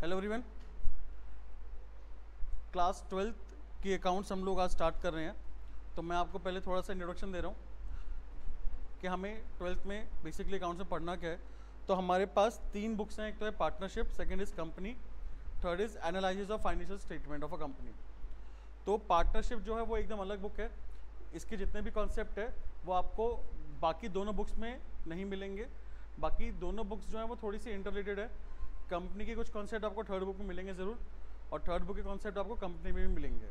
Hello everyone, class 12th की accounts हम लोग आज स्टार्ट कर रहे हैं। तो मैं आपको पहले थोड़ा सा इंट्रोडक्शन दे रहा हूँ कि हमें 12th में बेसिकली अकाउंट्स में पढ़ना क्या है। तो हमारे पास 3 बुक्स हैं, एक तो है partnership, second is company, third is analysis of financial statement of a company. तो पार्टनरशिप जो है वो एकदम अलग बुक है। इसके जितने भी कॉन्सेप्ट है वो आपको बाकी दोनों बुक्स में नहीं मिलेंगे। बाकी दोनों बुक्स जो हैं वो थोड़ी सी इंटररिलेटेड है। कंपनी के कुछ कॉन्सेप्ट आपको थर्ड बुक में मिलेंगे ज़रूर, और थर्ड बुक के कॉन्सेप्ट आपको कंपनी में भी मिलेंगे,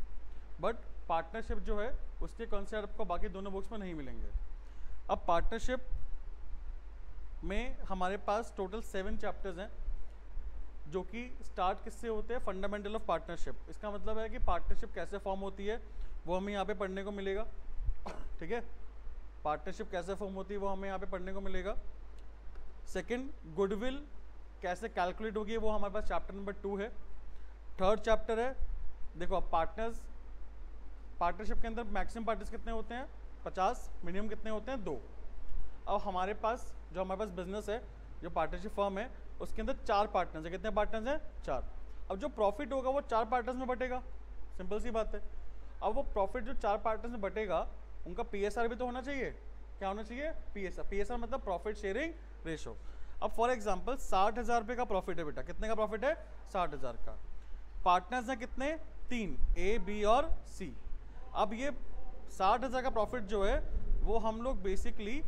बट पार्टनरशिप जो है उसके कॉन्सेप्ट आपको बाकी दोनों बुक्स में नहीं मिलेंगे। अब पार्टनरशिप में हमारे पास टोटल 7 चैप्टर्स हैं, जो कि स्टार्ट किससे होते हैं, फंडामेंटल ऑफ पार्टनरशिप। इसका मतलब है कि पार्टनरशिप कैसे फॉर्म होती है वो हमें यहाँ पे पढ़ने को मिलेगा। ठीक है, पार्टनरशिप कैसे फॉर्म होती है वो हमें यहाँ पे पढ़ने को मिलेगा। सेकंड, गुडविल कैसे कैलकुलेट होगी वो हमारे पास चैप्टर नंबर 2 है। थर्ड चैप्टर है, देखो अब पार्टनरशिप के अंदर मैक्सिमम पार्टनर्स कितने होते हैं 50, मिनिमम कितने होते हैं 2। अब हमारे पास बिजनेस है, जो पार्टनरशिप फर्म है, उसके अंदर 4 पार्टनर्स है। कितने पार्टनर्स हैं 4। अब जो प्रॉफिट होगा वो 4 पार्टनर्स में बटेगा, सिंपल सी बात है। अब वो प्रॉफिट जो 4 पार्टनर्स में बटेगा उनका PSR भी तो होना चाहिए। क्या होना चाहिए, PSR मतलब प्रॉफिट शेयरिंग रेशो। अब फॉर एग्जांपल 60,000 रुपये का प्रॉफिट है बेटा, कितने का प्रॉफिट है 60,000 का। पार्टनर्स हैं कितने 3, A, B और C। अब ये 60,000 का प्रॉफिट जो है वो हम लोग बेसिकली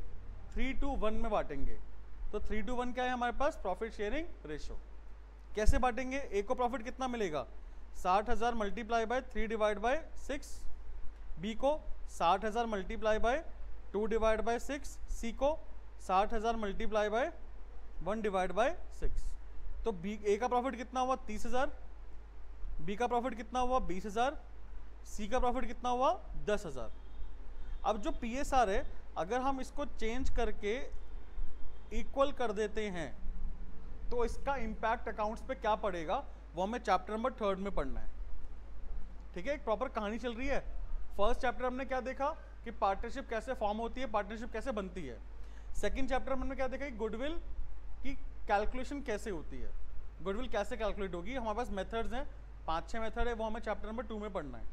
3:1 में बांटेंगे। तो 3:1 क्या है हमारे पास, प्रॉफिट शेयरिंग रेशो। कैसे बांटेंगे, A को प्रॉफिट कितना मिलेगा 60,000 multiply by 3 divide by 6, B को 60,000 multiply by 2 divide by 6, C को 60,000 मल्टीप्लाई बाय 1 डिवाइड बाय 6। तो A का प्रॉफिट कितना हुआ 30,000, B का प्रॉफिट कितना हुआ 20,000, C का प्रॉफिट कितना हुआ 10,000। अब जो PSR है अगर हम इसको चेंज करके इक्वल कर देते हैं तो इसका इम्पैक्ट अकाउंट्स पे क्या पड़ेगा वो हमें चैप्टर नंबर 3 में पढ़ना है। ठीक है, एक प्रॉपर कहानी चल रही है। फर्स्ट चैप्टर हमने क्या देखा कि पार्टनरशिप कैसे फॉर्म होती है, पार्टनरशिप कैसे बनती है। सेकंड चैप्टर में हमने क्या देखा कि गुडविल की कैलकुलेशन कैसे होती है, गुडविल कैसे कैलकुलेट होगी। हमारे पास मेथड्स हैं, 5-6 मेथड है, वो हमें चैप्टर नंबर 2 में पढ़ना है।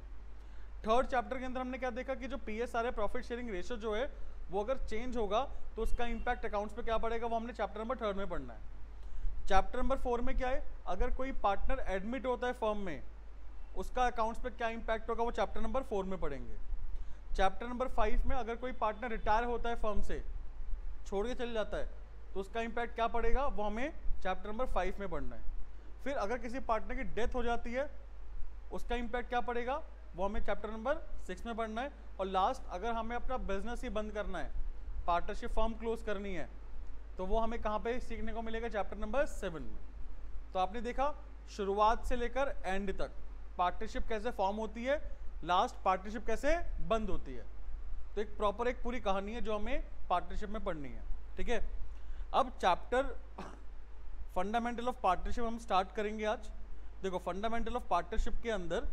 थर्ड चैप्टर के अंदर हमने क्या देखा कि जो PSR है, प्रॉफिट शेयरिंग रेशियो जो है वो अगर चेंज होगा तो उसका इंपैक्ट अकाउंट्स पे क्या पड़ेगा वो हमने चैप्टर नंबर 3 में पढ़ना है। चैप्टर नंबर 4 में क्या है, अगर कोई पार्टनर एडमिट होता है फर्म में उसका अकाउंट्स पे क्या इंपैक्ट होगा वो चैप्टर नंबर 4 में पढ़ेंगे। चैप्टर नंबर 5 में अगर कोई पार्टनर रिटायर होता है फर्म से, छोड़ के चले जाता है, तो उसका इंपैक्ट क्या पड़ेगा वो हमें चैप्टर नंबर 5 में पढ़ना है। फिर अगर किसी पार्टनर की डेथ हो जाती है उसका इंपैक्ट क्या पड़ेगा वो हमें चैप्टर नंबर 6 में पढ़ना है। और लास्ट, अगर हमें अपना बिजनेस ही बंद करना है, पार्टनरशिप फर्म क्लोज करनी है, तो वो हमें कहाँ पे सीखने को मिलेगा, चैप्टर नंबर 7 में। तो आपने देखा शुरुआत से लेकर एंड तक पार्टनरशिप कैसे फॉर्म होती है, लास्ट पार्टनरशिप कैसे बंद होती है। तो एक प्रॉपर एक पूरी कहानी है जो हमें पार्टनरशिप में पढ़नी है। ठीक है, अब चैप्टर फंडामेंटल ऑफ पार्टनरशिप हम स्टार्ट करेंगे आज। देखो फंडामेंटल ऑफ पार्टनरशिप के अंदर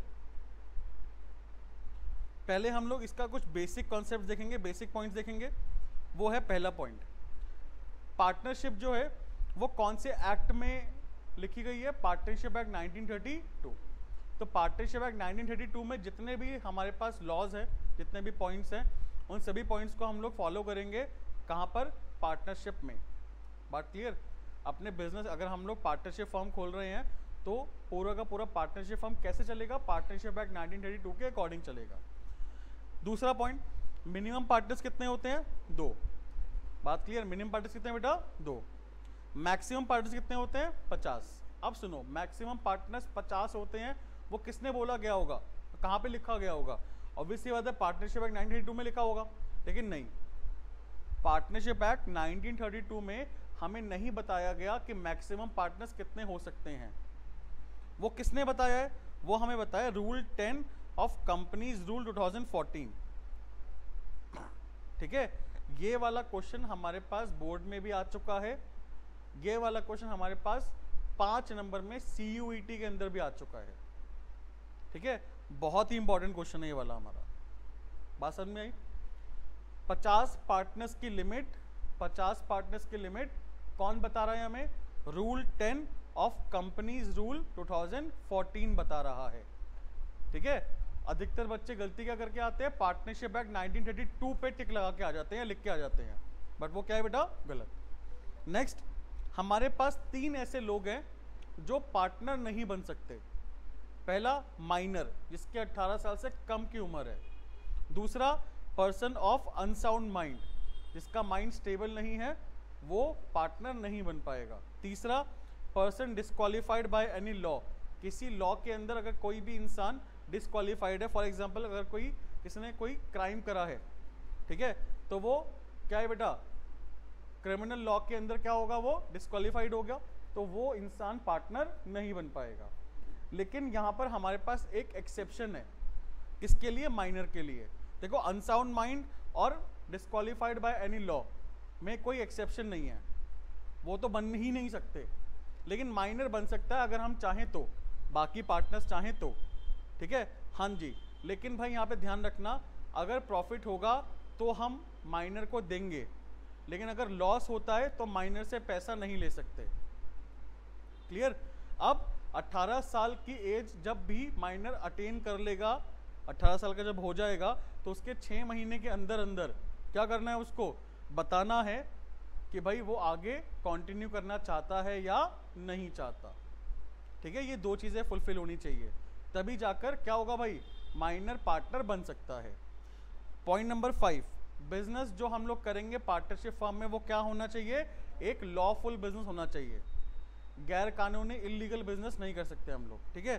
पहले हम लोग इसका कुछ बेसिक कॉन्सेप्ट देखेंगे, बेसिक पॉइंट्स देखेंगे। वो है पहला पॉइंट, पार्टनरशिप जो है वो कौन से एक्ट में लिखी गई है, पार्टनरशिप एक्ट 1932। तो पार्टनरशिप एक्ट 1932 में जितने भी हमारे पास लॉज हैं, जितने भी पॉइंट्स हैं, उन सभी पॉइंट्स को हम लोग फॉलो करेंगे। कहाँ पर, पार्टनरशिप में। बात क्लियर। अपने बिजनेस अगर हम लोग पार्टनरशिप फर्म खोल रहे हैं तो पूरा का पूरा पार्टनरशिप फर्म कैसे चलेगा, पार्टनरशिप एक्ट 1932 के अकॉर्डिंग चलेगा। दूसरा पॉइंट, मिनिमम पार्टनर्स कितने होते हैं 2। बात क्लियर, मिनिमम पार्टनर्स कितने बेटा 2। मैक्सिमम पार्टनर्स कितने होते हैं 50। अब सुनो, मैक्सिमम पार्टनर्स 50 होते हैं, वो किसने बोला गया होगा, कहाँ पे लिखा गया होगा, ऑब्वियसली बात है पार्टनरशिप एक्ट 1932 में लिखा होगा। लेकिन नहीं, पार्टनरशिप एक्ट 1932 में हमें नहीं बताया गया कि मैक्सिमम पार्टनर्स कितने हो सकते हैं। वो किसने बताया है, वो हमें बताया रूल 10 ऑफ कंपनीज रूल 2014। ठीक है, ये वाला क्वेश्चन हमारे पास बोर्ड में भी आ चुका है। ये वाला क्वेश्चन हमारे पास 5 नंबर में CUET के अंदर भी आ चुका है। ठीक है, बहुत ही इंपॉर्टेंट क्वेश्चन है ये वाला हमारा। बात समझ में आई। 50 पार्टनर्स की लिमिट, 50 पार्टनर्स की लिमिट कौन बता रहा है हमें, रूल 10 ऑफ कंपनीज रूल 2014 बता रहा है। ठीक है, अधिकतर बच्चे गलती क्या करके आते हैं, पार्टनरशिप एक्ट 1932 पे टिक लगा के आ जाते हैं, लिख के आ जाते हैं, बट वो क्या है बेटा, गलत। नेक्स्ट, हमारे पास 3 ऐसे लोग हैं जो पार्टनर नहीं बन सकते। पहला, माइनर, जिसके 18 साल से कम की उम्र है। दूसरा, पर्सन ऑफ अनसाउंड माइंड, जिसका माइंड स्टेबल नहीं है, वो पार्टनर नहीं बन पाएगा। तीसरा, person disqualified by any law, किसी लॉ के अंदर अगर कोई भी इंसान डिस्क्वालीफाइड है, फॉर एग्जांपल अगर किसी ने कोई क्राइम करा है, ठीक है, तो वो क्या है बेटा, क्रिमिनल लॉ के अंदर क्या होगा, वो डिस्क्वालीफाइड हो गया, तो वो इंसान पार्टनर नहीं बन पाएगा। लेकिन यहाँ पर हमारे पास एक एक्सेप्शन है, किसके लिए, माइनर के लिए। देखो, अनसाउंड माइंड और डिस्क्वालीफाइड बाय एनी लॉ में कोई एक्सेप्शन नहीं है, वो तो बन ही नहीं सकते, लेकिन माइनर बन सकता है अगर हम चाहें तो, बाकी पार्टनर्स चाहें तो। ठीक है, हाँ जी, लेकिन भाई यहाँ पे ध्यान रखना, अगर प्रॉफिट होगा तो हम माइनर को देंगे, लेकिन अगर लॉस होता है तो माइनर से पैसा नहीं ले सकते। क्लियर। अब 18 साल की एज जब भी माइनर अटेन कर लेगा, 18 साल का जब हो जाएगा, तो उसके 6 महीने के अंदर अंदर क्या करना है, उसको बताना है कि भाई वो आगे कंटिन्यू करना चाहता है या नहीं चाहता। ठीक है, ये 2 चीज़ें फुलफिल होनी चाहिए, तभी जाकर क्या होगा भाई, माइनर पार्टनर बन सकता है। पॉइंट नंबर 5, बिजनेस जो हम लोग करेंगे पार्टनरशिप फर्म में, वो क्या होना चाहिए, एक लॉफुल बिजनेस होना चाहिए। गैर कानूनी इलीगल बिजनेस नहीं कर सकते हम लोग। ठीक है,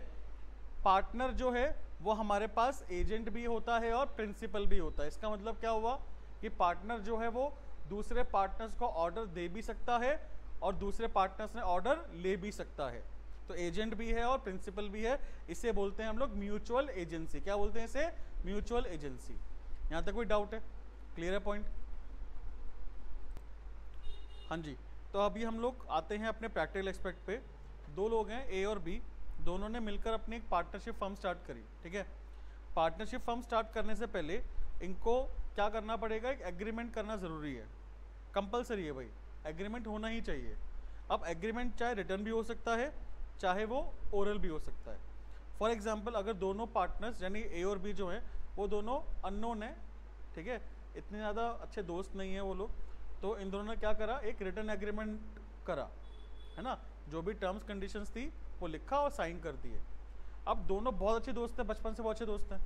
पार्टनर जो है वो हमारे पास एजेंट भी होता है और प्रिंसिपल भी होता है। इसका मतलब क्या हुआ कि पार्टनर जो है वो दूसरे पार्टनर्स को ऑर्डर दे भी सकता है और दूसरे पार्टनर्स ने ऑर्डर ले भी सकता है। तो एजेंट भी है और प्रिंसिपल भी है, इसे बोलते हैं हम लोग म्यूचुअल एजेंसी। क्या बोलते हैं इसे, म्यूचुअल एजेंसी। यहाँ तक कोई डाउट है, क्लियर है पॉइंट? हाँ जी, तो अभी हम लोग आते हैं अपने प्रैक्टिकल एस्पेक्ट पे। 2 लोग हैं, ए और बी, दोनों ने मिलकर अपनी एक पार्टनरशिप फर्म स्टार्ट करी। ठीक है, पार्टनरशिप फर्म स्टार्ट करने से पहले इनको क्या करना पड़ेगा, एक एग्रीमेंट करना ज़रूरी है, कंपलसरी है भाई, एग्रीमेंट होना ही चाहिए। अब एग्रीमेंट चाहे रिटर्न भी हो सकता है, चाहे वो ओरल भी हो सकता है। फॉर एग्जांपल, अगर दोनों पार्टनर्स यानी ए और बी जो हैं वो दोनों अननोन है, ठीक है, इतने ज़्यादा अच्छे दोस्त नहीं है वो लोग, तो इन दोनों ने क्या करा, एक रिटर्न एग्रीमेंट करा, है ना, जो भी टर्म्स कंडीशंस थी वो लिखा और साइन कर दिए। अब दोनों बहुत अच्छे दोस्त हैं, बचपन से बहुत अच्छे दोस्त हैं,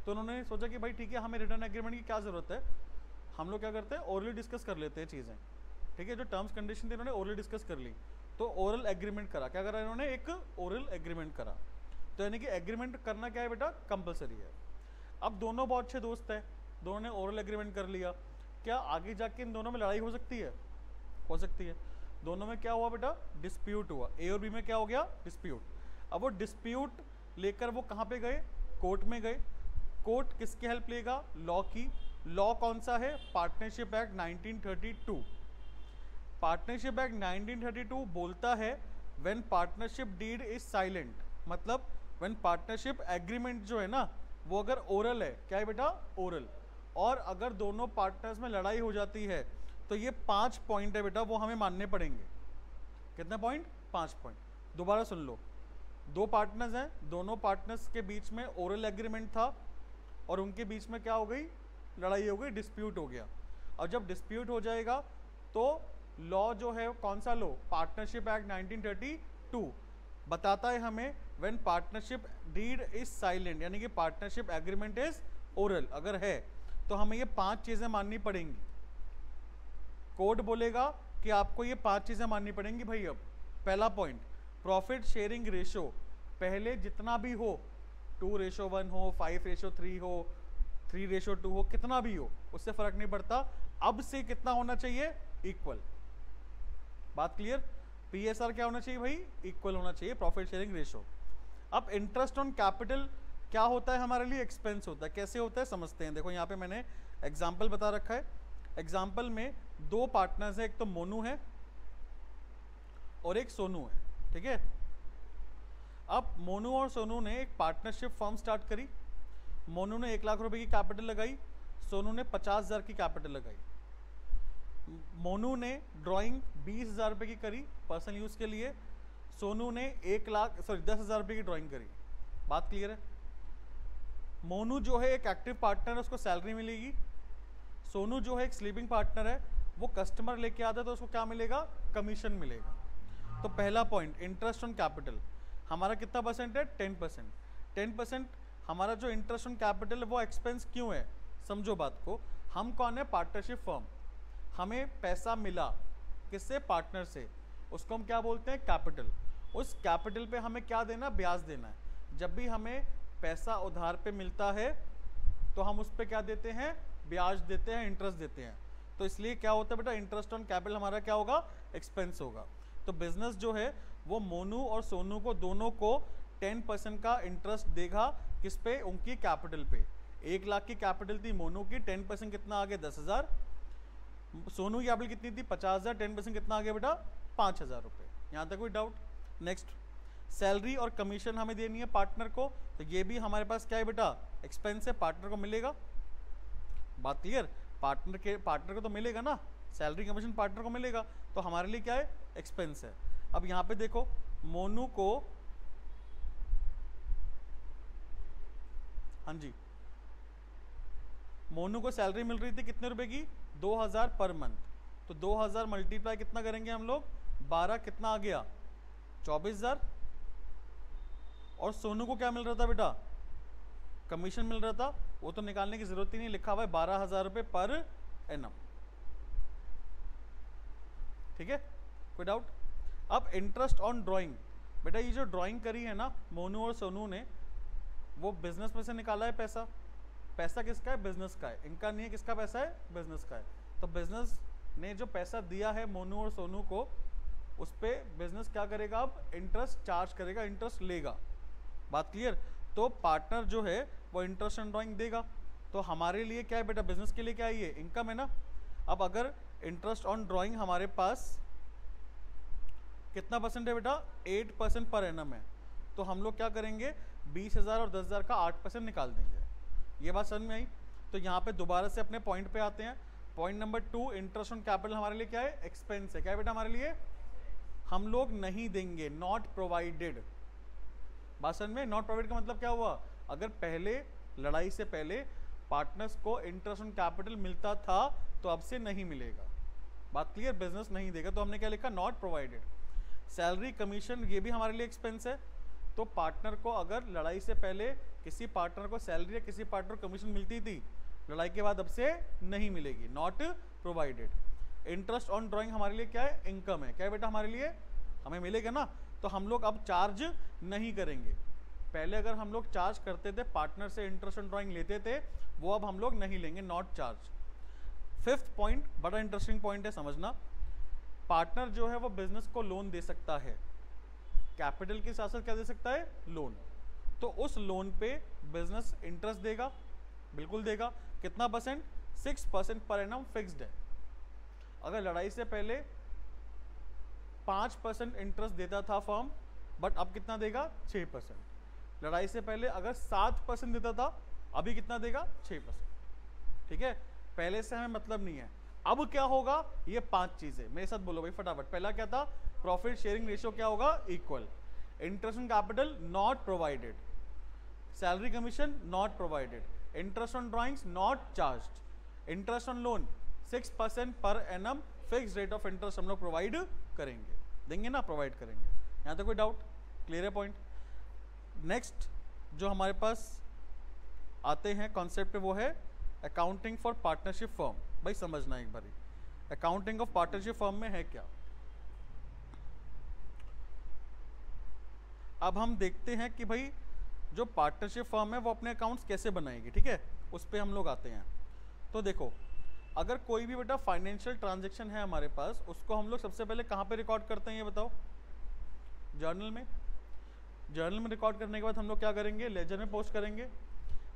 तो उन्होंने सोचा कि भाई ठीक है, हमें रिटर्न एग्रीमेंट की क्या ज़रूरत है, हम लोग क्या करते हैं, ओरली डिस्कस कर लेते हैं चीज़ें। ठीक है, जो टर्म्स कंडीशन थी इन्होंने ओरली डिस्कस कर ली, तो ओरल एग्रीमेंट करा। क्या करा इन्होंने, एक ओरल एग्रीमेंट करा। तो यानी कि एग्रीमेंट करना क्या है बेटा, कंपलसरी है। अब दोनों बहुत अच्छे दोस्त हैं, दोनों ने ओरल एग्रीमेंट कर लिया, क्या आगे जाके इन दोनों में लड़ाई हो सकती है? हो सकती है। दोनों में क्या हुआ बेटा, डिस्प्यूट हुआ, ए और बी में क्या हो गया, डिस्प्यूट। अब वो डिस्प्यूट लेकर वो कहाँ पे गए, कोर्ट में गए। कोर्ट किसकी हेल्प लेगा, लॉ की। लॉ कौन सा है, पार्टनरशिप एक्ट 1932। पार्टनरशिप एक्ट 1932 बोलता है when partnership deed is silent, मतलब व्हेन पार्टनरशिप एग्रीमेंट जो है ना वो अगर ओरल है, क्या है बेटा, ओरल, और अगर दोनों पार्टनर्स में लड़ाई हो जाती है तो ये 5 पॉइंट है बेटा, वो हमें मानने पड़ेंगे। कितने पॉइंट, 5 पॉइंट। दोबारा सुन लो, 2 पार्टनर्स हैं, दोनों पार्टनर्स के बीच में ओरल एग्रीमेंट था और उनके बीच में क्या हो गई, लड़ाई हो गई, डिस्प्यूट हो गया। और जब डिस्प्यूट हो जाएगा तो लॉ जो है कौन सा लॉ, पार्टनरशिप एक्ट 1932 बताता है हमें when partnership deed is silent, यानी कि पार्टनरशिप एग्रीमेंट इज ओरल अगर है तो हमें ये 5 चीज़ें माननी पड़ेंगी। कोड बोलेगा कि आपको ये 5 चीज़ें माननी पड़ेंगी भाई। अब पहला पॉइंट, प्रॉफिट शेयरिंग रेशो, पहले जितना भी हो, 2:1 हो, 5:3 हो, 3:2 हो, कितना भी हो उससे फर्क नहीं पड़ता, अब से कितना होना चाहिए, इक्वल। बात क्लियर? पीएसआर क्या होना चाहिए भाई, इक्वल होना चाहिए, प्रॉफिट शेयरिंग रेशो। अब इंटरेस्ट ऑन कैपिटल क्या होता है हमारे लिए, एक्सपेंस होता है। कैसे होता है समझते हैं। देखो यहाँ पे मैंने एग्जाम्पल बता रखा है। एग्जाम्पल में 2 पार्टनर्स है, एक तो मोनू है और एक सोनू है, ठीक है। अब मोनू और सोनू ने एक पार्टनरशिप फर्म स्टार्ट करी। मोनू ने 1 लाख रुपए की कैपिटल लगाई, सोनू ने 50,000 की कैपिटल लगाई। मोनू ने ड्राइंग 20,000 रुपये की करी पर्सनल यूज़ के लिए, सोनू ने 10,000 रुपये की ड्राइंग करी, बात क्लियर है। मोनू जो है एक एक्टिव पार्टनर है, उसको सैलरी मिलेगी। सोनू जो है एक स्लीपिंग पार्टनर है, वो कस्टमर लेके आता है तो उसको क्या मिलेगा, कमीशन मिलेगा। तो पहला पॉइंट इंटरेस्ट ऑन कैपिटल हमारा कितना परसेंट है, 10%। 10% हमारा जो इंटरेस्ट ऑन कैपिटल है वो एक्सपेंस क्यों है, समझो बात को। हम कौन है, पार्टनरशिप फर्म, हमें पैसा मिला किससे, पार्टनर से, उसको हम क्या बोलते हैं, कैपिटल। उस कैपिटल पे हमें क्या देना, ब्याज देना है। जब भी हमें पैसा उधार पे मिलता है तो हम उस पर क्या देते हैं, ब्याज देते हैं, इंटरेस्ट देते हैं। तो इसलिए क्या होता है बेटा, इंटरेस्ट ऑन कैपिटल हमारा क्या होगा, एक्सपेंस होगा। तो बिजनेस जो है वो मोनू और सोनू को दोनों को 10% का इंटरेस्ट देगा, किस पे, उनकी कैपिटल पे। 1 लाख की कैपिटल थी मोनू की, 10% कितना आ गया, 10,000। सोनू की कैपिटल कितनी थी, 50,000, 10% कितना आ गया बेटा, 5,000 रुपये। यहाँ तक कोई डाउट। नेक्स्ट, सैलरी और कमीशन हमें देनी है पार्टनर को, तो ये भी हमारे पास क्या है बेटा, एक्सपेंस है, पार्टनर को मिलेगा। बात क्लियर, पार्टनर को तो मिलेगा ना, सैलरी कमीशन पार्टनर को मिलेगा, तो हमारे लिए क्या है, एक्सपेंस है। अब यहाँ पे देखो, मोनू को, हाँ जी, मोनू को सैलरी मिल रही थी कितने रुपए की, 2,000 पर मंथ। तो 2,000 मल्टीप्लाई कितना करेंगे हम लोग, 12, कितना आ गया, 24,000। और सोनू को क्या मिल रहा था बेटा, कमीशन मिल रहा था, वो तो निकालने की जरूरत ही नहीं, लिखा हुआ है 12,000 रुपये पर एनम। ठीक है, कोई डाउट। अब इंटरेस्ट ऑन ड्राइंग, बेटा ये जो ड्राइंग करी है ना मोनू और सोनू ने, वो बिजनेस में से निकाला है पैसा। पैसा किसका है, बिजनेस का है, इनका नहीं है। किसका पैसा है, बिजनेस का है। तो बिजनेस ने जो पैसा दिया है मोनू और सोनू को, उस पर बिजनेस क्या करेगा, अब इंटरेस्ट चार्ज करेगा, इंटरेस्ट लेगा। बात क्लियर। तो पार्टनर जो है वो इंटरेस्ट ऑन ड्राइंग देगा। तो हमारे लिए क्या है बेटा, बिजनेस के लिए क्या है, ये इनकम है ना। अब अगर इंटरेस्ट ऑन ड्राइंग हमारे पास कितना परसेंट है बेटा, 8% पर एनम है, तो हम लोग क्या करेंगे, 20,000 और 10,000 का 8% निकाल देंगे। ये बात समझ में आई। तो यहाँ पे दोबारा से अपने पॉइंट पे आते हैं। Point number 2, interest on capital हमारे लिए क्या है, एक्सपेंस है। क्या है बेटा हमारे लिए, हम लोग नहीं देंगे, नॉट प्रोवाइडेड। बात समझ में, नॉट प्रोवाइडेड का मतलब क्या हुआ, अगर पहले लड़ाई से पहले पार्टनर्स को इंटरेस्ट ऑन कैपिटल मिलता था तो अब से नहीं मिलेगा। बात क्लियर, बिजनेस नहीं देगा, तो हमने क्या लिखा, नॉट प्रोवाइडेड। सैलरी कमीशन ये भी हमारे लिए एक्सपेंस है। तो पार्टनर को अगर लड़ाई से पहले किसी पार्टनर को सैलरी या किसी पार्टनर को कमीशन मिलती थी, लड़ाई के बाद अब से नहीं मिलेगी, not provided. Interest on drawing हमारे लिए क्या है, इनकम है। क्या है बेटा हमारे लिए, हमें मिलेगा ना। तो हम लोग अब चार्ज नहीं करेंगे। पहले अगर हम लोग चार्ज करते थे, पार्टनर से इंटरेस्ट ऑन ड्राइंग लेते थे, वो अब हम लोग नहीं लेंगे, नॉट चार्ज। 5th पॉइंट बड़ा इंटरेस्टिंग पॉइंट है, समझना। पार्टनर जो है वो बिजनेस को लोन दे सकता है, कैपिटल के साथ साथ क्या दे सकता है, लोन। तो उस लोन पे बिजनेस इंटरेस्ट देगा, बिल्कुल देगा। कितना परसेंट, 6% पर एनम फिक्स्ड है। अगर लड़ाई से पहले 5% इंटरेस्ट देता था फर्म, बट अब कितना देगा, 6%। लड़ाई से पहले अगर 7% देता था, अभी कितना देगा, 6%। ठीक है, पहले से हमें मतलब नहीं है। अब क्या होगा, ये 5 चीजें मेरे साथ बोलो भाई फटाफट। पहला क्या था, प्रॉफिट शेयरिंग रेशियो क्या होगा, equal. Interest on capital not provided, salary commission not provided, interest on drawings not charged, interest on loan 6% per annum fix rate of interest हम लोग प्रोवाइड करेंगे, देंगे ना, प्रोवाइड करेंगे। यहाँ तक कोई डाउट, क्लियर है पॉइंट। नेक्स्ट जो हमारे पास आते हैं कॉन्सेप्ट पे, वो है अकाउंटिंग फॉर पार्टनरशिप फर्म। भाई समझना एक बारी, अकाउंटिंग ऑफ पार्टनरशिप फर्म में है क्या। अब हम देखते हैं कि भाई जो पार्टनरशिप फर्म है वो अपने अकाउंट्स कैसे बनाएगी। ठीक है, उस पर हम लोग आते हैं। तो देखो, अगर कोई भी बेटा फाइनेंशियल ट्रांजैक्शन है हमारे पास, उसको हम लोग सबसे पहले कहाँ पे रिकॉर्ड करते हैं, ये बताओ। जर्नल में। जर्नल में रिकॉर्ड करने के बाद हम लोग क्या करेंगे, लेजर में पोस्ट करेंगे।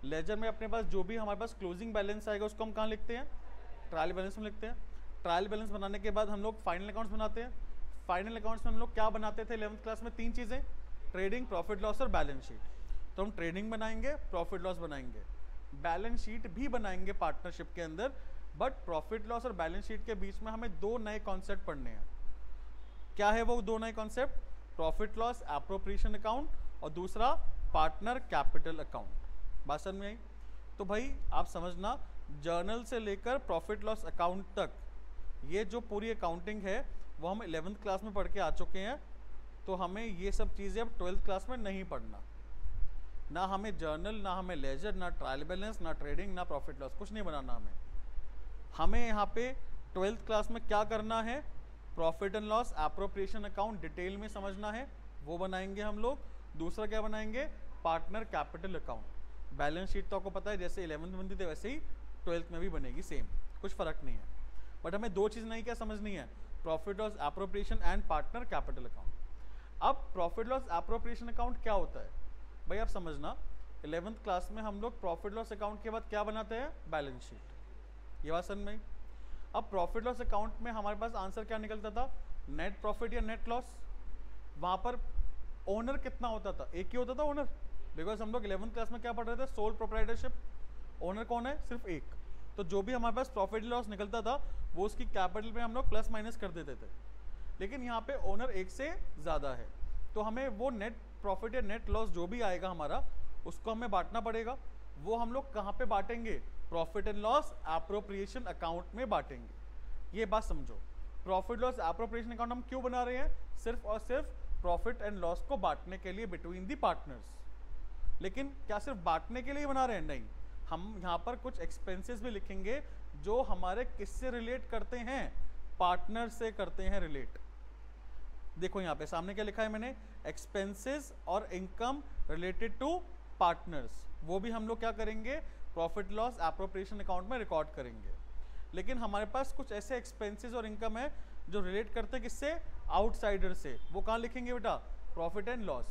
लेजर में अपने पास जो भी हमारे पास क्लोजिंग बैलेंस आएगा उसको हम कहाँ लिखते हैं, ट्रायल बैलेंस में लिखते हैं। ट्रायल बैलेंस बनाने के बाद हम लोग फाइनल अकाउंट्स बनाते हैं। फाइनल अकाउंट्स में हम लोग क्या बनाते थे 11th क्लास में, 3 चीज़ें, ट्रेडिंग, प्रॉफिट लॉस और बैलेंस शीट। तो हम ट्रेडिंग बनाएंगे, प्रॉफिट लॉस बनाएंगे, बैलेंस शीट भी बनाएंगे पार्टनरशिप के अंदर। बट प्रॉफिट लॉस और बैलेंस शीट के बीच में हमें 2 नए कॉन्सेप्ट पढ़ने हैं। क्या है वो 2 नए concept, profit loss appropriation account और दूसरा पार्टनर कैपिटल अकाउंट। बात समझ में आई? तो भाई आप समझना, जर्नल से लेकर प्रॉफिट लॉस अकाउंट तक ये जो पूरी अकाउंटिंग है वो हम 11th क्लास में पढ़ के आ चुके हैं। तो हमें ये सब चीज़ें अब 12th क्लास में नहीं पढ़ना, ना हमें जर्नल, ना हमें लेजर, ना ट्रायल बैलेंस, ना ट्रेडिंग, ना प्रॉफिट लॉस, कुछ नहीं बनाना हमें यहाँ पे 12th क्लास में क्या करना है, profit and loss appropriation account detail में समझना है, वो बनाएंगे हम लोग। दूसरा क्या बनाएंगे, partner capital account. Balance sheet तो आपको पता है जैसे 11th में बनती थी वैसे ही 12th में भी बनेगी, सेम, कुछ फर्क नहीं है। बट हमें दो चीज़ नहीं क्या समझनी है, profit loss appropriation and partner capital account. अब प्रॉफिट लॉस एप्रोप्रिएशन अकाउंट क्या होता है भाई, आप समझना 11th क्लास में हम लोग प्रॉफिट लॉस अकाउंट के बाद क्या बनाते हैं, बैलेंस शीट। ये बात समझ में आई? अब प्रॉफिट लॉस अकाउंट में हमारे पास आंसर क्या निकलता था, नेट प्रॉफिट या नेट लॉस। वहाँ पर ओनर कितना होता था, एक ही होता था ओनर, बिकॉज हम लोग 11th क्लास में क्या पढ़ रहे थे, सोल प्रोप्राइटरशिप। ओनर कौन है, सिर्फ एक। तो जो भी हमारे पास प्रॉफिट लॉस निकलता था वो उसकी कैपिटल में हम लोग प्लस माइनस कर देते थे। लेकिन यहाँ पे ओनर एक से ज़्यादा है, तो हमें वो नेट प्रॉफिट या नेट लॉस जो भी आएगा हमारा, उसको हमें बांटना पड़ेगा। वो हम लोग कहाँ पे बांटेंगे, profit and loss appropriation account में बांटेंगे। ये बात समझो, प्रॉफिट लॉस एप्रोप्रिएशन अकाउंट हम क्यों बना रहे हैं, सिर्फ और सिर्फ प्रॉफिट एंड लॉस को बांटने के लिए बिटवीन दी पार्टनर्स। लेकिन क्या सिर्फ बांटने के लिए बना रहे हैं, नहीं, हम यहाँ पर कुछ एक्सपेंसेस भी लिखेंगे जो हमारे किससे रिलेट करते हैं, पार्टनर से करते हैं रिलेट। देखो यहाँ पे सामने क्या लिखा है मैंने, एक्सपेंसेस और इनकम रिलेटेड टू पार्टनर्स, वो भी हम लोग क्या करेंगे, प्रॉफिट लॉस एप्रोप्रिएशन अकाउंट में रिकॉर्ड करेंगे। लेकिन हमारे पास कुछ ऐसे एक्सपेंसेस और इनकम है जो रिलेट करते हैं किससे, आउटसाइडर से, वो कहाँ लिखेंगे बेटा, प्रॉफिट एंड लॉस।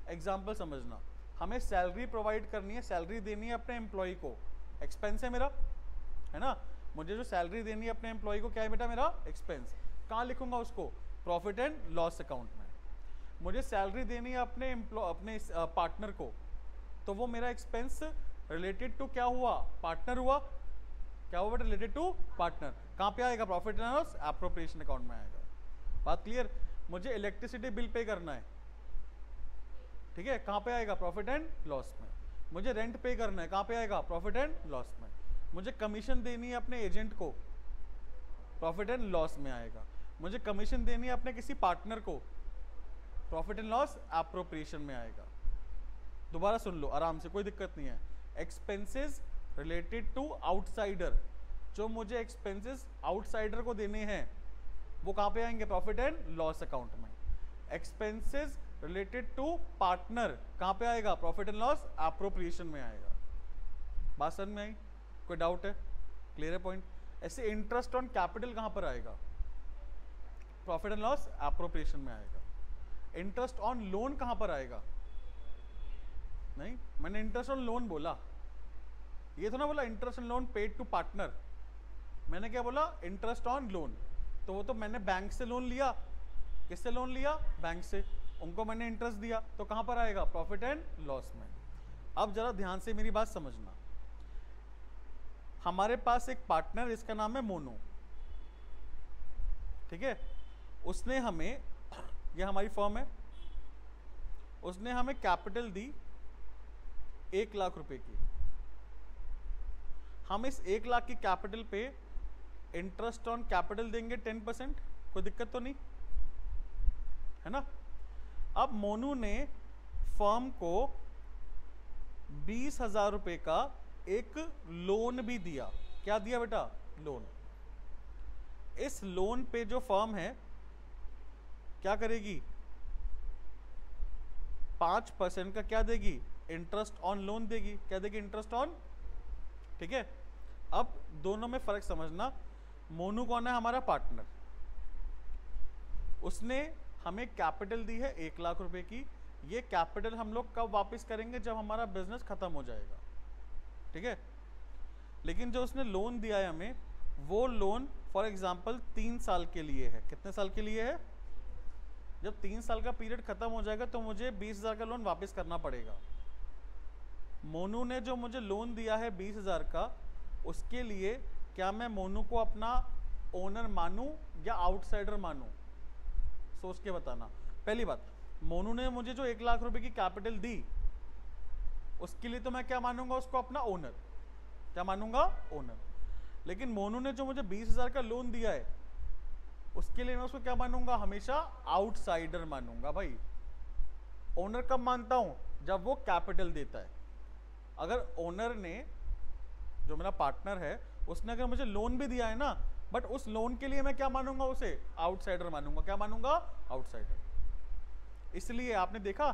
एग्जाम्पल समझना, हमें सैलरी प्रोवाइड करनी है, सैलरी देनी है अपने एम्प्लॉय को, एक्सपेंस है मेरा, है ना। मुझे जो सैलरी देनी है अपने एम्प्लॉय को क्या है बेटा, मेरा एक्सपेंस। कहाँ लिखूंगा उसको, प्रॉफिट एंड लॉस अकाउंट में। मुझे सैलरी देनी है अपने पार्टनर को, तो वो मेरा एक्सपेंस रिलेटेड टू क्या हुआ, पार्टनर हुआ। क्या हुआ बेटा, रिलेटेड टू पार्टनर। कहाँ पे आएगा, profit and loss appropriation account में आएगा। बात क्लियर। मुझे इलेक्ट्रिसिटी बिल पे करना है, ठीक है, कहाँ पे आएगा, प्रॉफिट एंड लॉस में। मुझे रेंट पे करना है, कहाँ पे आएगा, प्रॉफिट एंड लॉस में। मुझे कमीशन देनी है अपने एजेंट को, प्रॉफिट एंड लॉस में आएगा। मुझे कमीशन देनी है अपने किसी पार्टनर को, प्रॉफिट एंड लॉस एप्रोप्रिएशन में आएगा। दोबारा सुन लो आराम से, कोई दिक्कत नहीं है। एक्सपेंसेस रिलेटेड टू आउटसाइडर, जो मुझे एक्सपेंसेस आउटसाइडर को देने हैं वो कहाँ पे आएंगे, प्रॉफिट एंड लॉस अकाउंट में। एक्सपेंसेस रिलेटेड टू पार्टनर कहाँ पे आएगा, प्रॉफिट एंड लॉस एप्रोप्रिएशन में आएगा। बात समझ में आई, कोई डाउट है, क्लियर है पॉइंट। ऐसे इंटरेस्ट ऑन कैपिटल कहाँ पर आएगा, प्रॉफिट एंड लॉस एप्रोप्रिएशन में आएगा। इंटरेस्ट ऑन लोन कहाँ पर आएगा, नहीं, मैंने इंटरेस्ट ऑन लोन बोला, ये तो ना बोला interest on loan paid to partner. मैंने क्या बोला, इंटरेस्ट ऑन लोन। तो वो तो मैंने बैंक से लोन लिया, किससे लोन लिया, बैंक से, उनको मैंने इंटरेस्ट दिया, तो कहाँ पर आएगा, प्रॉफिट एंड लॉस में। अब जरा ध्यान से मेरी बात समझना, हमारे पास एक पार्टनर, इसका नाम है मोनू, ठीक है। उसने हमें, यह हमारी फर्म है, उसने हमें कैपिटल दी 1 लाख रुपए की। हम इस 1 लाख की कैपिटल पे इंटरेस्ट ऑन कैपिटल देंगे 10%, कोई दिक्कत तो नहीं है ना। अब मोनू ने फर्म को 20,000 रुपए का एक लोन भी दिया। क्या दिया बेटा, लोन। इस लोन पे जो फर्म है क्या करेगी, 5% का क्या देगी, इंटरेस्ट ऑन लोन देगी। क्या देगी, इंटरेस्ट ऑन, ठीक है। अब दोनों में फर्क समझना, मोनू कौन है, हमारा पार्टनर, उसने हमें कैपिटल दी है 1 लाख रुपए की। ये कैपिटल हम लोग कब वापस करेंगे, जब हमारा बिजनेस खत्म हो जाएगा, ठीक है। लेकिन जो उसने लोन दिया है हमें, वो लोन फॉर एग्जांपल 3 साल के लिए है। कितने साल के लिए है, जब 3 साल का पीरियड खत्म हो जाएगा तो मुझे 20,000 का लोन वापस करना पड़ेगा। मोनू ने जो मुझे लोन दिया है 20,000 का, उसके लिए क्या मैं मोनू को अपना ओनर मानूं या आउटसाइडर मानूं, सोच के बताना। पहली बात, मोनू ने मुझे जो 1 लाख रुपए की कैपिटल दी, उसके लिए तो मैं क्या मानूंगा उसको, अपना ओनर। क्या मानूंगा? ओनर। लेकिन मोनू ने जो मुझे 20,000 का लोन दिया है, उसके लिए मैं उसको क्या मानूंगा? हमेशा आउटसाइडर मानूंगा भाई। ओनर कब मानता हूं? जब वो कैपिटल देता है। अगर ओनर ने, जो मेरा पार्टनर है, उसने अगर मुझे लोन भी दिया है ना, बट उस लोन के लिए मैं क्या मानूंगा? उसे आउटसाइडर मानूंगा। क्या मानूंगा? आउटसाइडर। इसलिए आपने देखा,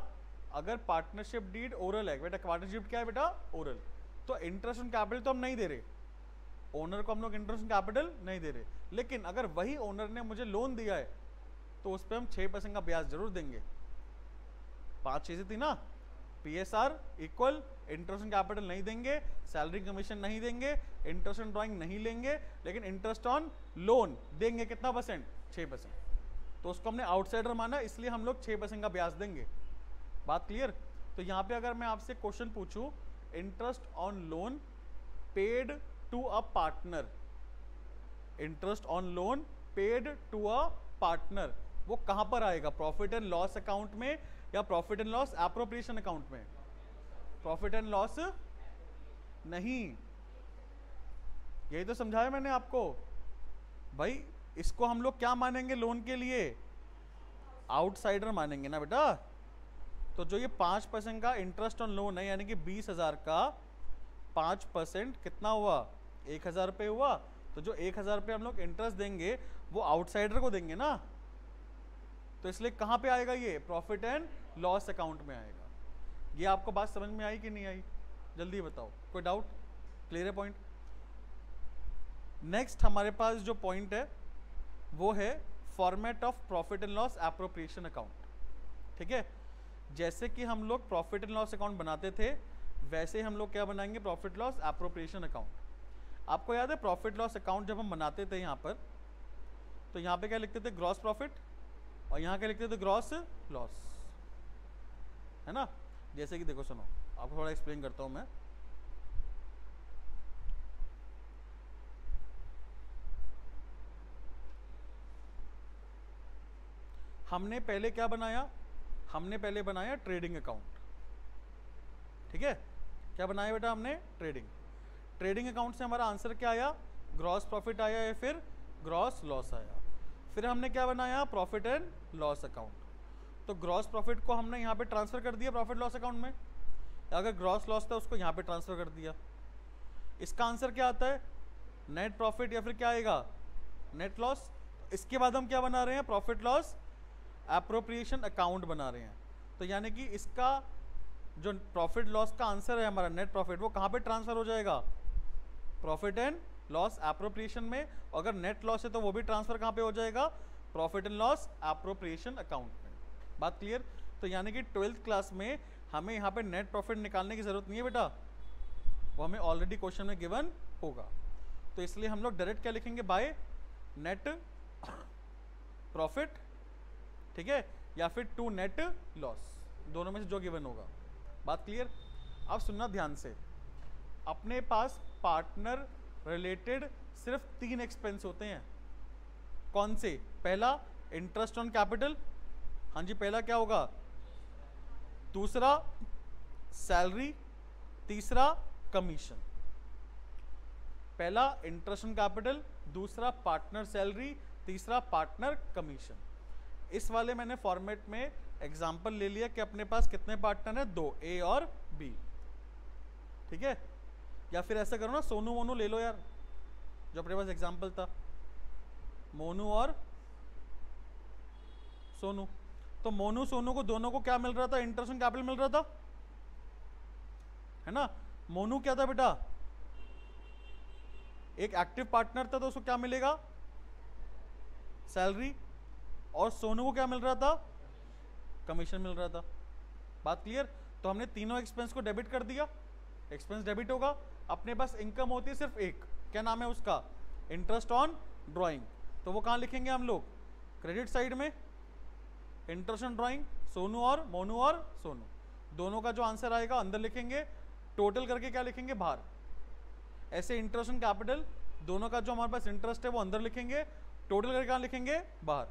अगर पार्टनरशिप डीड ओरल है बेटा, पार्टनरशिप क्या है बेटा? ओरल। तो इंटरेस्ट ऑन कैपिटल तो हम नहीं दे रहे, ओनर को हम लोग इंटरेस्ट ऑन कैपिटल नहीं दे रहे। लेकिन अगर वही ओनर ने मुझे लोन दिया है, तो उस पर हम 6% का ब्याज जरूर देंगे। 5 चीजें थी ना, PSR equal, interest on capital नहीं देंगे, सैलरी कमीशन नहीं देंगे, इंटरेस्ट ऑन ड्राइंग नहीं लेंगे, लेकिन इंटरेस्ट ऑन लोन देंगे। कितना परसेंट? 6%। तो उसको हमने आउटसाइडर माना, इसलिए हम लोग 6% का ब्याज देंगे। बात क्लियर? तो यहाँ पे अगर मैं आपसे क्वेश्चन पूछूं, interest on loan paid to a partner, interest on loan paid to a partner, वो कहां पर आएगा? प्रॉफिट एंड लॉस अकाउंट में या profit and loss appropriation account में? प्रॉफिट एंड लॉस नहीं। यही तो समझाया मैंने आपको भाई। इसको हम लोग क्या मानेंगे? लोन के लिए आउटसाइडर मानेंगे ना बेटा। तो जो ये 5% का इंटरेस्ट ऑन लोन है, यानी कि 20,000 का 5% कितना हुआ? 1,000 रुपये हुआ। तो जो 1,000 रुपये हम लोग इंटरेस्ट देंगे, वो आउटसाइडर को देंगे ना। तो इसलिए कहाँ पे आएगा ये? प्रॉफिट एंड लॉस अकाउंट में आएगा। ये आपको बात समझ में आई कि नहीं आई? जल्दी बताओ, कोई डाउट? क्लियर है पॉइंट? नेक्स्ट हमारे पास जो पॉइंट है वो है format of profit and loss appropriation account. ठीक है, जैसे कि हम लोग प्रॉफिट एंड लॉस अकाउंट बनाते थे, वैसे हम लोग क्या बनाएंगे? Profit loss appropriation account. आपको याद है प्रॉफिट लॉस अकाउंट जब हम बनाते थे यहाँ पर, तो यहाँ पे क्या लिखते थे? ग्रॉस प्रॉफिट, और यहाँ क्या लिखते थे? ग्रॉस लॉस, है ना। जैसे कि देखो, सुनो, आपको थोड़ा एक्सप्लेन करता हूँ मैं। हमने पहले क्या बनाया? हमने पहले बनाया ट्रेडिंग अकाउंट। ठीक है, क्या बनाया बेटा हमने? ट्रेडिंग अकाउंट से हमारा आंसर क्या आया? ग्रॉस प्रॉफिट आया या फिर ग्रॉस लॉस आया। फिर हमने क्या बनाया? Profit and loss account. तो ग्रॉस प्रॉफिट को हमने यहाँ पे ट्रांसफर कर दिया प्रॉफिट लॉस अकाउंट में, अगर ग्रॉस लॉस था उसको यहाँ पे ट्रांसफर कर दिया। इसका आंसर क्या आता है? नेट प्रॉफिट या फिर क्या आएगा? Net loss. इसके बाद हम क्या बना रहे हैं? प्रॉफिट लॉस एप्रोप्रिएशन अकाउंट बना रहे हैं। तो यानी कि इसका जो प्रॉफिट लॉस का आंसर है हमारा नेट प्रॉफिट, वो कहाँ पे ट्रांसफर हो जाएगा? प्रॉफिट एंड लॉस एप्रोप्रिएशन में। अगर नेट लॉस है तो वो भी ट्रांसफर कहाँ पे हो जाएगा? Profit and loss appropriation account में। बात क्लियर? तो यानी कि 12th क्लास में हमें यहाँ पे नेट प्रॉफिट निकालने की जरूरत नहीं है बेटा, वो हमें ऑलरेडी क्वेश्चन में गिवन होगा। तो इसलिए हम लोग डायरेक्ट क्या लिखेंगे? बाय नेट प्रॉफिट, ठीक है, या फिर टू नेट लॉस, दोनों में से जो गिवन होगा। बात क्लियर? अब सुनना ध्यान से, अपने पास पार्टनर रिलेटेड सिर्फ 3 एक्सपेंस होते हैं। कौन से? पहला इंटरेस्ट ऑन कैपिटल, हाँ जी, पहला क्या होगा? दूसरा सैलरी, तीसरा कमीशन। पहला इंटरेस्ट ऑन कैपिटल, दूसरा पार्टनर सैलरी, तीसरा पार्टनर कमीशन। इस वाले मैंने फॉर्मेट में एग्जांपल ले लिया कि अपने पास कितने पार्टनर हैं? 2, ए और बी। ठीक है, या फिर ऐसा करो ना, सोनू मोनू ले लो यार, जो अपने पास एग्जांपल था, मोनू और सोनू। तो मोनू सोनू को दोनों को क्या मिल रहा था? इंटरेस्ट ऑन कैपिटल मिल रहा था, है ना। मोनू क्या था बेटा? एक एक्टिव पार्टनर था, तो उसको क्या मिलेगा? सैलरी। और सोनू को क्या मिल रहा था? कमीशन मिल रहा था। बात क्लियर? तो हमने तीनों एक्सपेंस को डेबिट कर दिया, एक्सपेंस डेबिट होगा। अपने पास इनकम होती है सिर्फ एक, क्या नाम है उसका? Interest on drawing. तो वो कहाँ लिखेंगे हम लोग? क्रेडिट साइड में। इंटरेस्ट ऑन ड्राइंग सोनू और मोनू और सोनू, दोनों का जो आंसर आएगा अंदर लिखेंगे, टोटल करके क्या लिखेंगे? बाहर। ऐसे इंटरेस्ट ऑन कैपिटल, दोनों का जो हमारे पास इंटरेस्ट है वो अंदर लिखेंगे, टोटल करके कहाँ लिखेंगे? बाहर।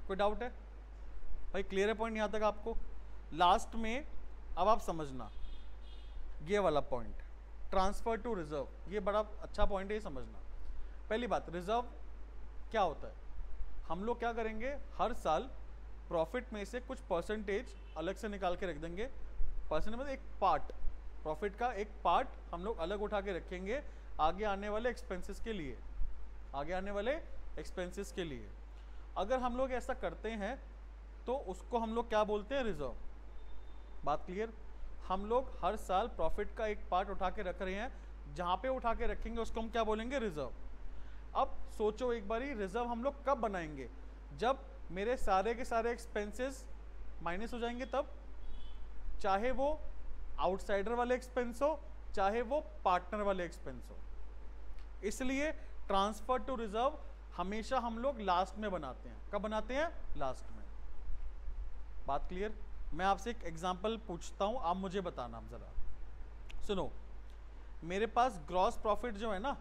कोई डाउट है? भाई क्लियर है पॉइंट यहाँ तक आपको? लास्ट में अब आप समझना ये वाला पॉइंट, ट्रांसफर टू रिजर्व, ये बड़ा अच्छा पॉइंट है, ये समझना। पहली बात, रिजर्व क्या होता है? हम लोग क्या करेंगे, हर साल प्रॉफिट में से कुछ परसेंटेज अलग से निकाल के रख देंगे। परसेंटेज मतलब एक पार्ट, प्रॉफिट का एक पार्ट हम लोग अलग उठा के रखेंगे आगे आने वाले एक्सपेंसेस के लिए, आगे आने वाले एक्सपेंसेस के लिए। अगर हम लोग ऐसा करते हैं तो उसको हम लोग क्या बोलते हैं, रिजर्व। बात क्लियर? हम लोग हर साल प्रॉफिट का एक पार्ट उठा के रख रहे हैं, जहाँ पे उठा के रखेंगे उसको हम क्या बोलेंगे, रिजर्व। अब सोचो एक बारी, रिजर्व हम लोग कब बनाएंगे? जब मेरे सारे के सारे एक्सपेंसेस माइनस हो जाएंगे तब, चाहे वो आउटसाइडर वाले एक्सपेंस हो चाहे वो पार्टनर वाले एक्सपेंस हो। इसलिए ट्रांसफर टू रिजर्व हमेशा हम लोग लास्ट में बनाते हैं। कब बनाते हैं? लास्ट में। बात क्लियर? मैं आपसे एक एग्जांपल पूछता हूं, आप मुझे बताना। आप जरा सुनो, मेरे पास ग्रॉस प्रॉफिट जो है ना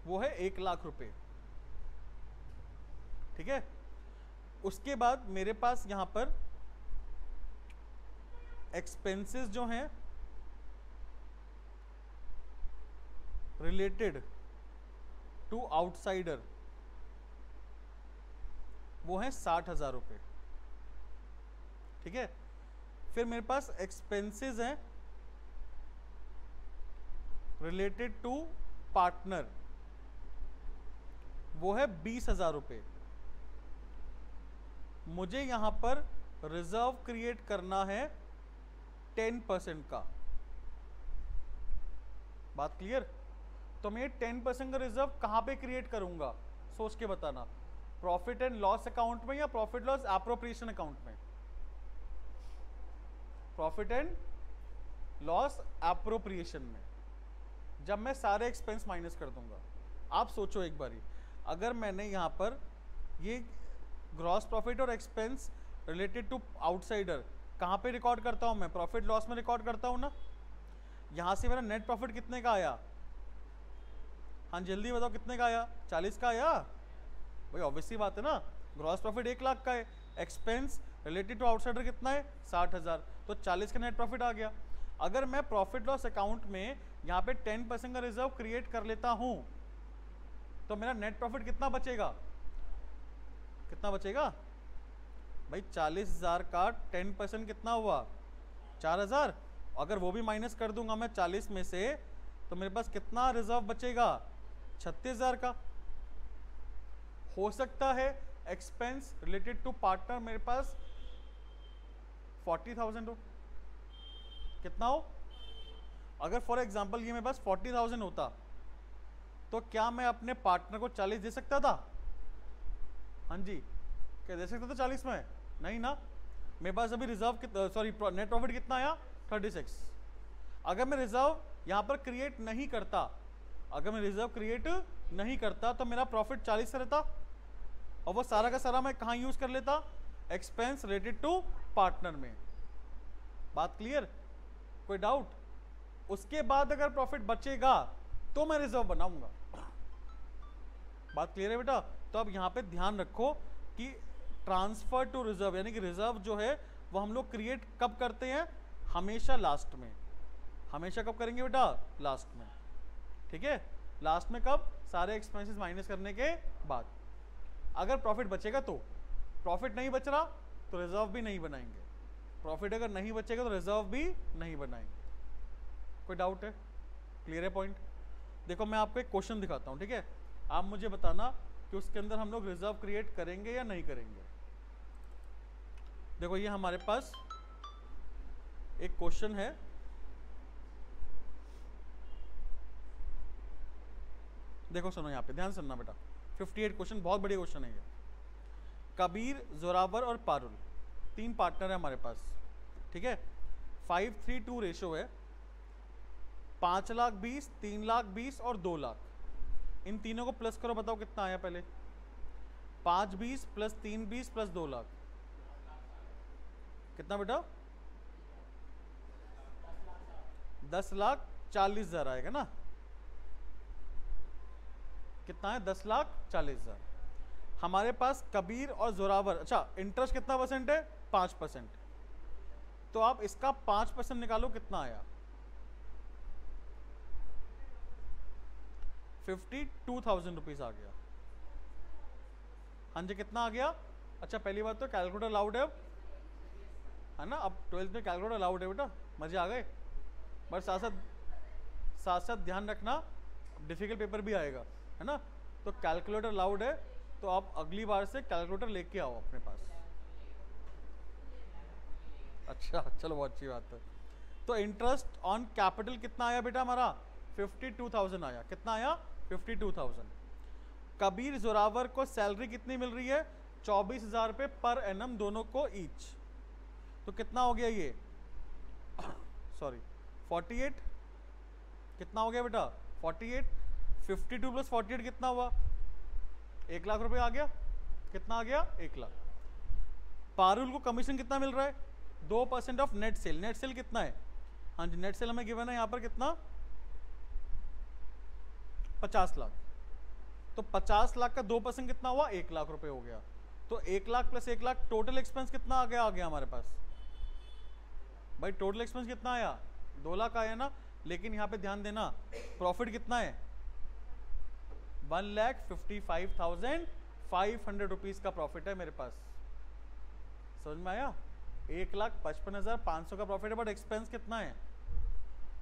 वो है 1 लाख रुपए, ठीक है। उसके बाद मेरे पास यहां पर एक्सपेंसेस जो हैं रिलेटेड टू आउटसाइडर वो है 60,000 रुपये, ठीक है। फिर मेरे पास एक्सपेंसेस हैं रिलेटेड टू पार्टनर, वो है 20,000 रुपये। मुझे यहां पर रिजर्व क्रिएट करना है 10% का। बात क्लियर? तो मैं 10% का रिजर्व कहां पे क्रिएट करूंगा, सोच के बताना। प्रॉफिट एंड लॉस अकाउंट में या प्रॉफिट लॉस एप्रोप्रिएशन अकाउंट में? प्रॉफिट एंड लॉस एप्रोप्रिएशन में, जब मैं सारे एक्सपेंस माइनस कर दूंगा। आप सोचो एक बारी, अगर मैंने यहां पर ये ग्रॉस प्रॉफिट और एक्सपेंस रिलेटेड टू आउटसाइडर कहां पे रिकॉर्ड करता हूं मैं? प्रॉफिट लॉस में रिकॉर्ड करता हूं ना। यहां से मेरा नेट प्रॉफिट कितने का आया? हाँ जल्दी बताओ कितने का आया? 40 का आया भाई, ऑब्वियसली बात है ना। ग्रॉस प्रॉफिट 1 लाख का है, एक्सपेंस रिलेटेड टू आउटसाइडर कितना है? 60,000, तो 40 का नेट प्रॉफिट आ गया। अगर मैं प्रॉफिट लॉस अकाउंट में यहाँ पे 10% का रिजर्व क्रिएट कर लेता हूँ तो मेरा नेट प्रॉफिट कितना बचेगा? कितना बचेगा भाई? 40,000 का 10% कितना हुआ? 4,000। अगर वो भी माइनस कर दूंगा मैं 40 में से तो मेरे पास कितना रिजर्व बचेगा? 36,000 का। हो सकता है एक्सपेंस रिलेटेड टू पार्टनर मेरे पास 40,000 हो। कितना हो? अगर फॉर एग्जांपल ये मेरे पास 40,000 होता तो क्या मैं अपने पार्टनर को 40 दे सकता था? हाँ जी, क्या दे सकता था 40 में? नहीं ना। मेरे पास अभी रिजर्व सॉरी नेट प्रॉफिट कितना आया? 36। अगर मैं रिजर्व यहां पर क्रिएट नहीं करता, अगर मैं रिजर्व क्रिएट नहीं करता तो मेरा प्रॉफिट 40 से रहता और वो सारा का सारा मैं कहाँ यूज कर लेता? एक्सपेंस रिलेटेड टू पार्टनर में। बात क्लियर? कोई डाउट? उसके बाद अगर प्रॉफिट बचेगा तो मैं रिजर्व बनाऊंगा। बात क्लियर है बेटा? तो अब यहां पे ध्यान रखो कि ट्रांसफर टू रिजर्व यानी कि रिजर्व जो है वो हम लोग क्रिएट कब करते हैं? हमेशा लास्ट में। हमेशा कब करेंगे बेटा? लास्ट में, ठीक है। लास्ट में कब? सारे एक्सपेंसेस माइनस करने के बाद। अगर प्रॉफिट बचेगा तो, प्रॉफिट नहीं बच रहा तो रिजर्व भी नहीं बनाएंगे। प्रॉफिट अगर नहीं बचेगा तो रिजर्व भी नहीं बनाएंगे। कोई डाउट है? क्लियर है पॉइंट? देखो मैं आपको एक क्वेश्चन दिखाता हूं, ठीक है। आप मुझे बताना कि उसके अंदर हम लोग रिजर्व क्रिएट करेंगे या नहीं करेंगे। देखो ये हमारे पास एक क्वेश्चन है, देखो सुनो यहाँ पे ध्यान सुनना बेटा। 58 क्वेश्चन, बहुत बढ़िया क्वेश्चन है ये। कबीर, जोरावर और पारुल 3 पार्टनर है हमारे पास, ठीक है। 5-3-2 रेशो है। 5 लाख 20, 3 लाख 20 और 2 लाख। इन तीनों को प्लस करो, बताओ कितना आया पहले? 5-20 प्लस 3-20 प्लस 2 लाख कितना बेटा? 10,40,000 आएगा ना। कितना है? 10,40,000। हमारे पास कबीर और जोरावर, अच्छा इंटरेस्ट कितना परसेंट है? 5%। तो आप इसका 5% निकालो, कितना आया? 52,000 रुपीज आ गया। हाँ जी, कितना आ गया? अच्छा, पहली बात तो कैलकुलेटर अलाउड है ना? अब 12th में कैलकुलेटर अलाउड है बेटा, मजे आ गए। बट साथ साथ ध्यान रखना, डिफिकल्ट पेपर भी आएगा, है ना? तो कैलकुलेटर अलाउड है, तो आप अगली बार से कैलकुलेटर लेके आओ अपने पास। अच्छा, चलो बहुत अच्छी बात है। तो इंटरेस्ट ऑन कैपिटल कितना आया बेटा हमारा? 52,000 आया। कितना आया? 52,000। कबीर जोरावर को सैलरी कितनी मिल रही है? 24,000 रुपये पर एनम दोनों को ईच। तो कितना हो गया ये? सॉरी 48। कितना हो गया बेटा? 48। 52 प्लस 48 कितना हुआ? 1 लाख रुपए आ गया। कितना आ गया? 1 लाख। पारुल को कमीशन कितना मिल रहा है? 2% of net cell. Net cell कितना है? हाँ जी, नेट सेल हमें गिवन है यहाँ पर कितना? 50 लाख। तो 50 लाख का 2% कितना हुआ? 1 लाख रुपए हो गया। तो 1 lakh plus 1 lakh, total expense कितना आ गया हमारे पास भाई? टोटल एक्सपेंस कितना आया? 2 लाख आया ना। लेकिन यहाँ पे ध्यान देना, प्रॉफिट कितना है? 1,55,500 रुपीज का प्रॉफिट है मेरे पास। समझ में आया? 1,55,500 का प्रॉफिट है, बट एक्सपेंस कितना है?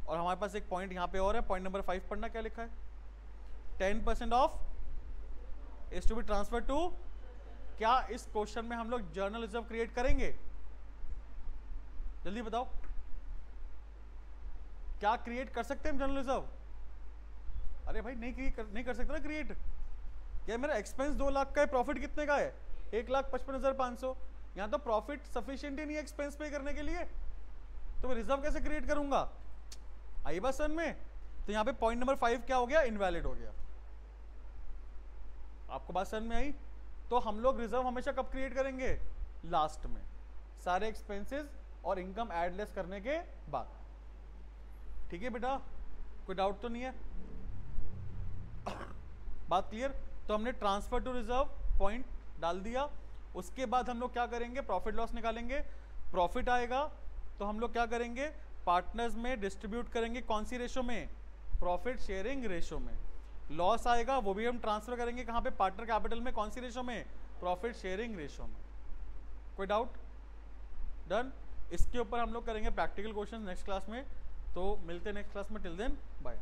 और हमारे पास एक पॉइंट यहाँ पे और है, पॉइंट नंबर 5 पढ़ना, क्या लिखा है? 10% of is to be transfer to. क्या इस क्वेश्चन में हम लोग जर्नल रिजर्व क्रिएट करेंगे? जल्दी बताओ, क्या क्रिएट कर सकते हैं जर्नल रिजर्व? अरे भाई नहीं कर सकते ना क्रिएट। क्या मेरा एक्सपेंस 2 लाख का है, प्रॉफिट कितने का है? 1,55,500। यहाँ तो प्रॉफिट सफिशिएंट ही नहीं है एक्सपेंस पे करने के लिए, तो मैं रिजर्व कैसे क्रिएट करूंगा? आई बात समझ में? तो यहाँ पे पॉइंट नंबर 5 क्या हो गया? इनवैलिड हो गया। आपको बात समझ में आई? तो हम लोग रिजर्व हमेशा कब क्रिएट करेंगे? लास्ट में, सारे एक्सपेंसेस और इनकम एडलेस करने के बाद। ठीक है बेटा, कोई डाउट तो नहीं है? बात क्लियर? तो हमने ट्रांसफर टू रिजर्व पॉइंट डाल दिया। उसके बाद हम लोग क्या करेंगे? प्रॉफिट लॉस निकालेंगे। प्रॉफिट आएगा तो हम लोग क्या करेंगे? पार्टनर्स में डिस्ट्रीब्यूट करेंगे। कौन सी रेशो में? प्रॉफिट शेयरिंग रेशो में। लॉस आएगा वो भी हम ट्रांसफर करेंगे कहाँ पे? पार्टनर कैपिटल में। कौन सी रेशो में? प्रॉफिट शेयरिंग रेशो में। कोई डाउट? डन। इसके ऊपर हम लोग करेंगे प्रैक्टिकल क्वेश्चन नेक्स्ट क्लास में। तो मिलते हैं नेक्स्ट क्लास में। Till then bye.